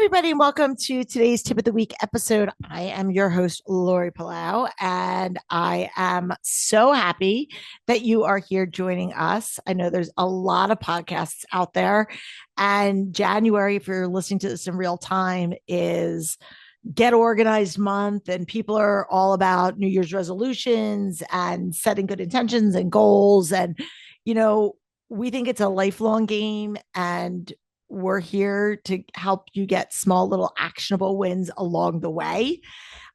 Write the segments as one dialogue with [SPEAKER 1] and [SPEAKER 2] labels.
[SPEAKER 1] everybody, and welcome to today's Tip of the Week episode. I am your host, Lori Palau, and I am so happy that you are here joining us. I know there's a lot of podcasts out there, and January, if you're listening to this in real time, is Get Organized month, and people are all about New Year's resolutions and setting good intentions and goals. And, you know, we think it's a lifelong game, and we're here to help you get small little actionable wins along the way.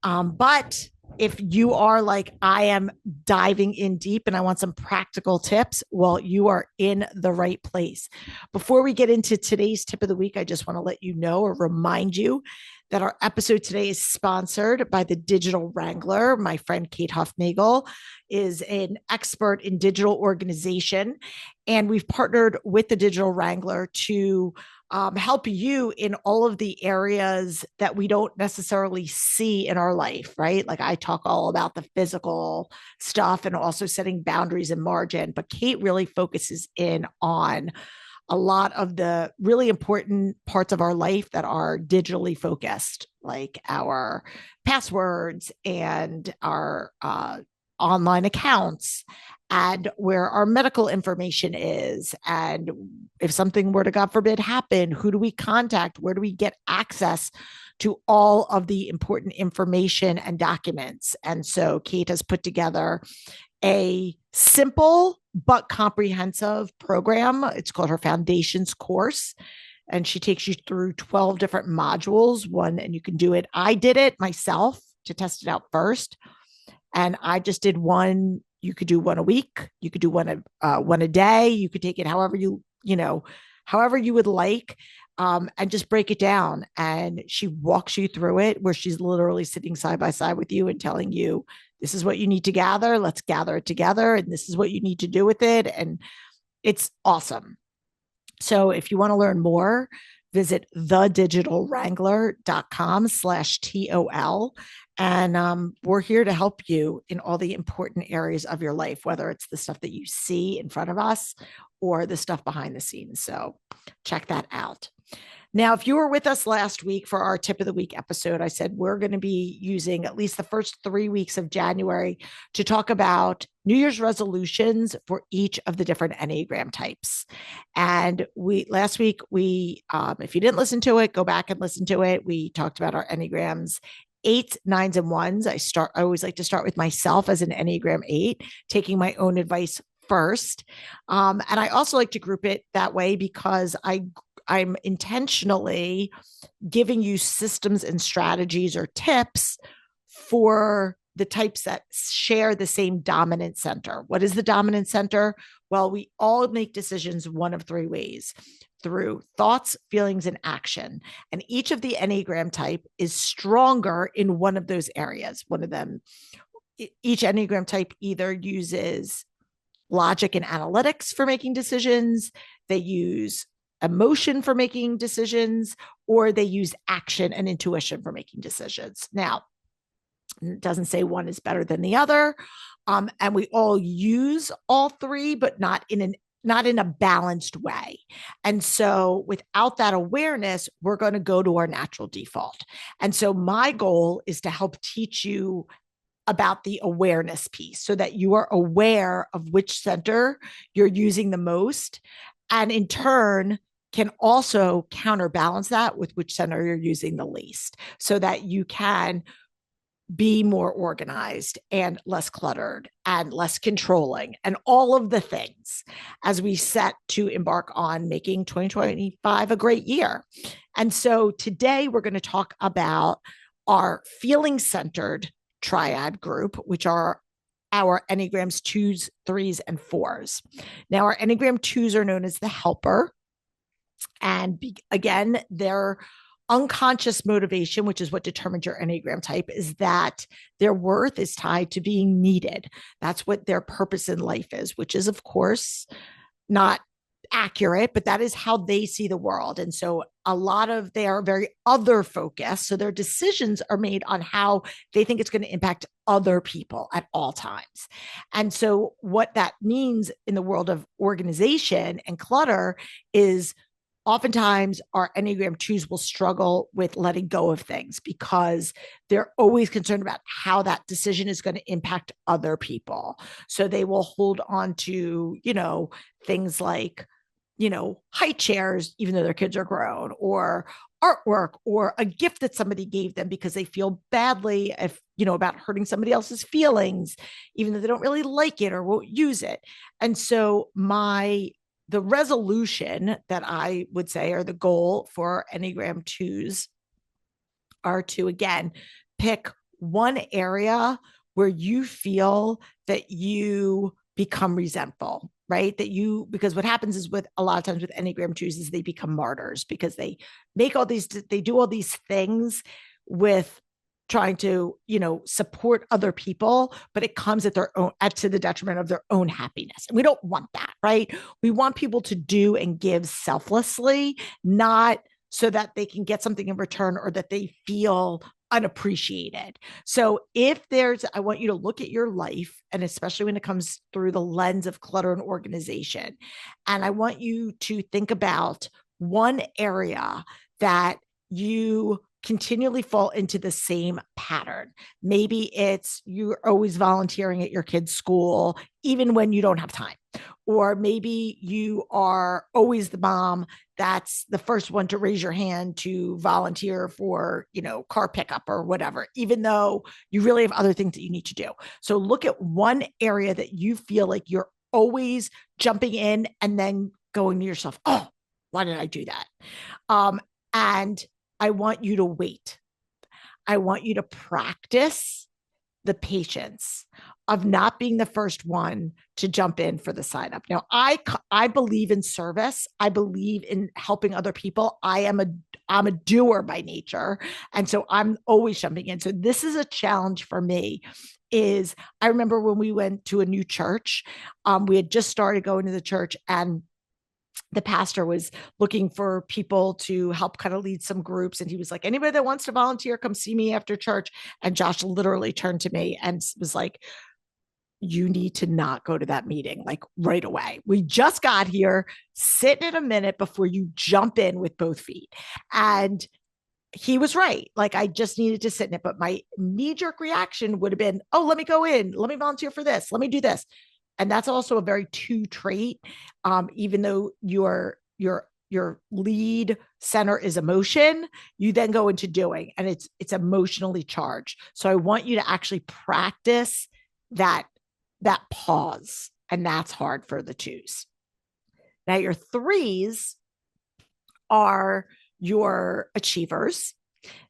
[SPEAKER 1] But if you are like, I am diving in deep and I want some practical tips, well, you are in the right place. Before we get into today's tip of the week, I just want to let you know or remind you that our episode today is sponsored by the Digital Wrangler. My friend Kate Huffnagel is an expert in digital organization, and we've partnered with the Digital Wrangler to help you in all of the areas that we don't necessarily see in our life, right? Like I talk all about the physical stuff and also setting boundaries and margin, but Kate really focuses in on a lot of the really important parts of our life that are digitally focused, like our passwords and our online accounts and where our medical information is. And if something were to, God forbid, happen, who do we contact? Where do we get access to all of the important information and documents? And so Kate has put together a simple but comprehensive program. It's called her Foundations course. And she takes you through 12 different modules. And you can do it. I did it myself to test it out first. And I just did one. You could do one a week. You could do one a day. You could take it however you would like, and just break it down. And she walks you through it, where she's literally sitting side by side with you and telling you, this is what you need to gather. Let's gather it together. And this is what you need to do with it. And it's awesome. So if you want to learn more, visit thedigitalwrangler.com/TOL. And we're here to help you in all the important areas of your life, whether it's the stuff that you see in front of us or the stuff behind the scenes. So check that out. Now, if you were with us last week for our tip of the week episode, I said we're going to be using at least the first 3 weeks of January to talk about New Year's resolutions for each of the different Enneagram types. And last week, if you didn't listen to it, go back and listen to it. We talked about our Enneagrams. 8s, 9s, and 1s. I always like to start with myself as an Enneagram 8, taking my own advice first. And I also like to group it that way because I'm intentionally giving you systems and strategies or tips for the types that share the same dominant center. What is the dominant center? Well, we all make decisions one of 3 ways: through thoughts, feelings, and action. And each of the Enneagram type is stronger in one of those areas. One of them, each Enneagram type either uses logic and analytics for making decisions, they use emotion for making decisions, or they use action and intuition for making decisions. Now, it doesn't say one is better than the other. And we all use all 3, but not in a balanced way. And so without that awareness, we're going to go to our natural default. And so my goal is to help teach you about the awareness piece so that you are aware of which center you're using the most, and in turn can also counterbalance that with which center you're using the least, so that you can be more organized and less cluttered and less controlling and all of the things as we set to embark on making 2025 a great year. And so today we're going to talk about our feeling centered triad group, which are our Enneagrams 2s, 3s, and 4s. Now, our Enneagram 2s are known as the helper. And again, their unconscious motivation, which is what determines your Enneagram type, is that their worth is tied to being needed. That's what their purpose in life is, which is, of course, not accurate, but that is how they see the world. And so they are very other focused. So their decisions are made on how they think it's going to impact other people at all times. And so what that means in the world of organization and clutter is oftentimes our Enneagram twos will struggle with letting go of things because they're always concerned about how that decision is going to impact other people. So they will hold on to, things like, high chairs, even though their kids are grown, or artwork, or a gift that somebody gave them because they feel badly about hurting somebody else's feelings, even though they don't really like it or won't use it. And so the resolution that I would say, or the goal for Enneagram twos, are to, again, pick one area where you feel that you become resentful, right? Because what happens is, with a lot of times with Enneagram twos, is they become martyrs because they do all these things with trying to, support other people, but it comes to the detriment of their own happiness. And we don't want that, right? We want people to do and give selflessly, not so that they can get something in return or that they feel unappreciated. So I want you to look at your life, and especially when it comes through the lens of clutter and organization. And I want you to think about one area that you continually fall into the same pattern. Maybe it's you're always volunteering at your kid's school, even when you don't have time. Or maybe you are always the mom that's the first one to raise your hand to volunteer for, car pickup or whatever, even though you really have other things that you need to do. So look at one area that you feel like you're always jumping in and then going to yourself, oh, why did I do that? And I want you to wait. I want you to practice the patience of not being the first one to jump in for the sign up. Now, I believe in service. I believe in helping other people. I'm a doer by nature. And so I'm always jumping in. So this is a challenge for me. I remember when we went to a new church, we had just started going to the church, and the pastor was looking for people to help kind of lead some groups. And he was like, anybody that wants to volunteer, come see me after church. And Josh literally turned to me and was like, you need to not go to that meeting, like, right away. We just got here. Sit in a minute before you jump in with both feet. And he was right. Like, I just needed to sit in it. But my knee jerk reaction would have been, oh, let me go in. Let me volunteer for this. Let me do this. And that's also a very two trait. Even though your lead center is emotion, you then go into doing, and it's emotionally charged. So I want you to actually practice that pause, and that's hard for the twos. Now, your threes are your achievers.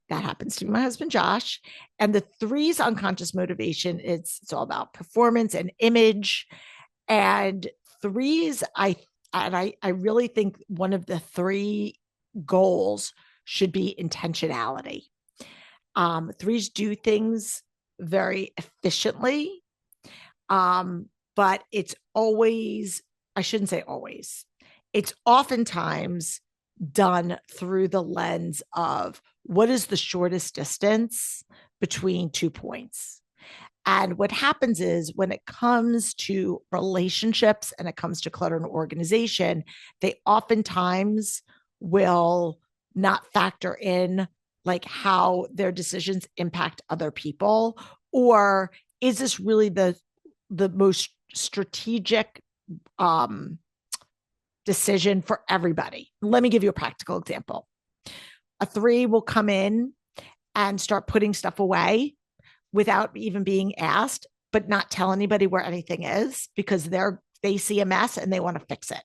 [SPEAKER 1] That happens to be my husband, Josh. And the threes unconscious motivation, it's all about performance and image. And threes, I really think one of the three goals should be intentionality. Threes do things very efficiently, but it's always, I shouldn't say always, it's oftentimes done through the lens of what is the shortest distance between 2 points. And what happens is, when it comes to relationships and it comes to clutter and organization, they oftentimes will not factor in like how their decisions impact other people, or is this really the most strategic decision for everybody? Let me give you a practical example. A three will come in and start putting stuff away without even being asked, but not tell anybody where anything is, because they see a mess and they want to fix it.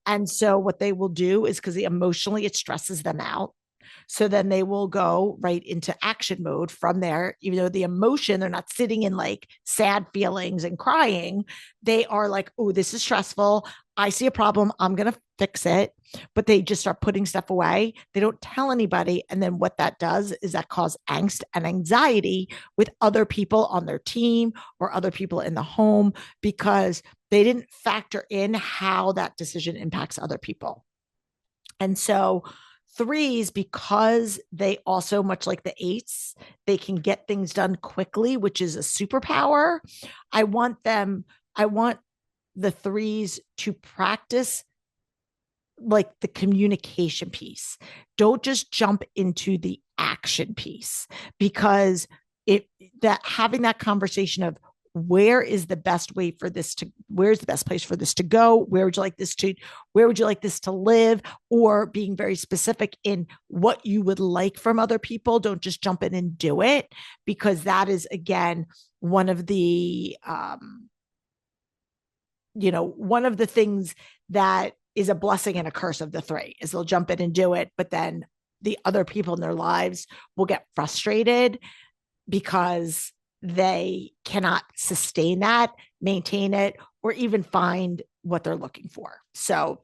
[SPEAKER 1] And so what they will do is, because emotionally it stresses them out, so then they will go right into action mode from there. Even though the emotion, they're not sitting in like sad feelings and crying. They are like, oh, this is stressful. I see a problem. I'm going to fix it. But they just start putting stuff away. They don't tell anybody. And then what that does is that cause angst and anxiety with other people on their team or other people in the home, because they didn't factor in how that decision impacts other people. And so threes, because they also, much like the eights, they can get things done quickly, which is a superpower. I want the threes to practice like the communication piece. Don't just jump into the action piece, because it that having that conversation of where's the best place for this to go, where would you like this to live, or being very specific in what you would like from other people. Don't just jump in and do it, because that is, again, one of the one of the things that is a blessing and a curse of the three is they'll jump in and do it, but then the other people in their lives will get frustrated because they cannot sustain that, maintain it, or even find what they're looking for. So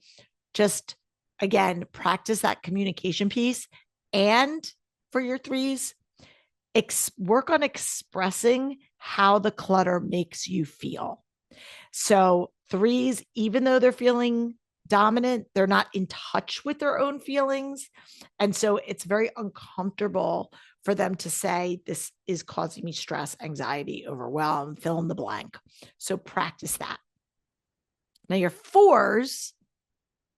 [SPEAKER 1] just, again, practice that communication piece. And for your threes, work on expressing how the clutter makes you feel. So threes, even though they're feeling dominant, they're not in touch with their own feelings. And so it's very uncomfortable for them to say, this is causing me stress, anxiety, overwhelm, fill in the blank. So practice that. Now your fours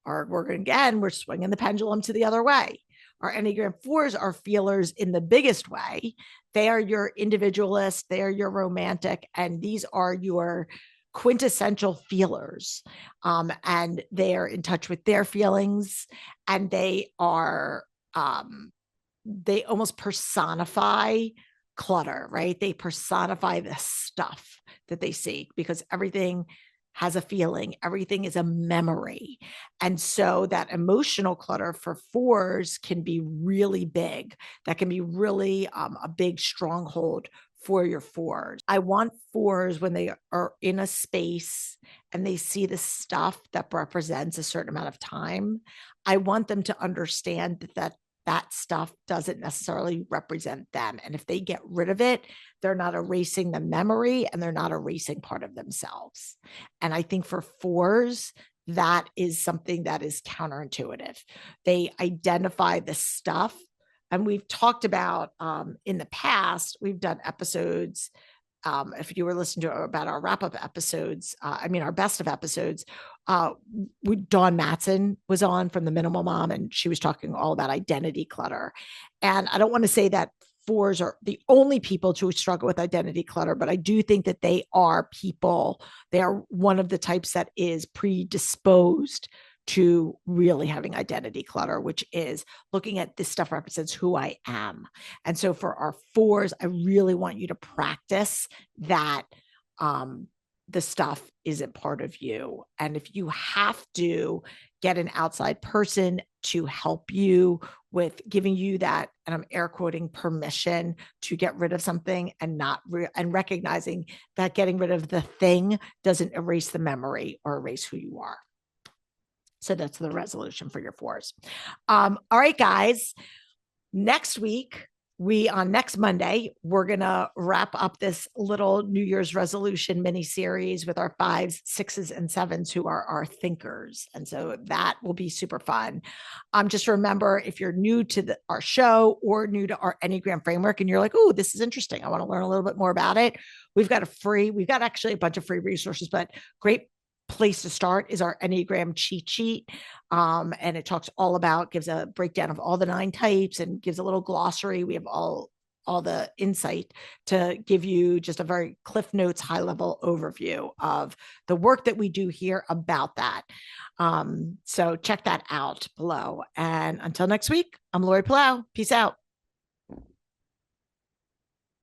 [SPEAKER 1] we're swinging the pendulum to the other way. Our Enneagram fours are feelers in the biggest way. They are your individualist, they are your romantic, and these are your quintessential feelers. And they are in touch with their feelings, and they almost personify clutter, right? They personify the stuff that they see, because everything has a feeling, everything is a memory. And so that emotional clutter for fours can be really big. That can be really a big stronghold for your fours. I want fours, when they are in a space and they see the stuff that represents a certain amount of time, I want them to understand that stuff doesn't necessarily represent them. And if they get rid of it, they're not erasing the memory, and they're not erasing part of themselves. And I think for fours, that is something that is counterintuitive. They identify the stuff. And we've talked about in the past, we've done episodes. If you were listening to about our wrap-up episodes, our best of episodes, Dawn Matson was on from the Minimal Mom, and she was talking all about identity clutter. And I don't want to say that fours are the only people to struggle with identity clutter, but I do think that they are one of the types that is predisposed to really having identity clutter, which is looking at this stuff represents who I am. And so for our fours, I really want you to practice that the stuff isn't part of you. And if you have to get an outside person to help you with giving you that, and I'm air quoting, permission to get rid of something, and and recognizing that getting rid of the thing doesn't erase the memory or erase who you are. So that's the resolution for your fours. All right, guys. Next week, next Monday, we're going to wrap up this little New Year's resolution mini series with our fives, sixes, and sevens, who are our thinkers. And so that will be super fun. Just remember, if you're new to our show or new to our Enneagram framework, and you're like, oh, this is interesting, I want to learn a little bit more about it, we've got actually a bunch of free resources, but great place to start is our Enneagram cheat sheet. And it gives a breakdown of all the 9 types and gives a little glossary. We have all the insight to give you just a very Cliff Notes high level overview of the work that we do here about that. So check that out below. And until next week, I'm Lori Palau. Peace out.